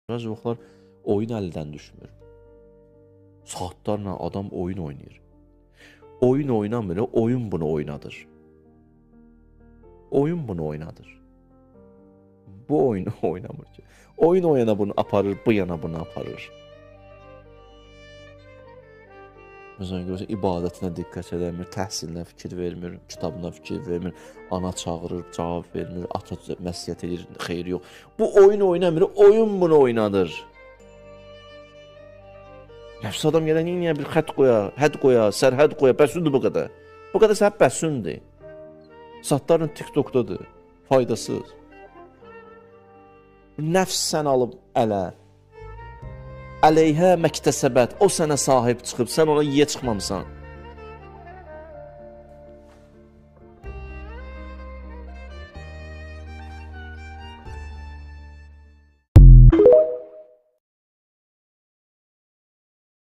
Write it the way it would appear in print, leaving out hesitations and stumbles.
Bəzi vaxtlar oyun əldən düşmür. Saatlarla adam oyun oynayır. Oyun oynamır, oyun bunu oynadır. Oyun bunu oynadır. Bu oyunu oynamır ki. Oyun o yana bunu aparır, bu yana bunu aparır. Məsələn, görürsən, ibadətinə diqqət edəmir, təhsilinə fikir vermir, kitabına fikir vermir, ana çağırır, cavab vermir, ata məsləhət edir, xeyri yox. Bu oyun oynamır, oyun bunu oynadır. Nəfs adam gələn niyə bir xətt qoya, hədd qoya, sərhəd qoya, bəsündür bu qədər. Bu qədər səhət bəsündür. Satların TikTokdadır, faydasız. Nəfs sən alıb ələ. Əleyhə məktəsəbət, o sənə sahib çıxıb, sən ona yiyə çıxmamısan.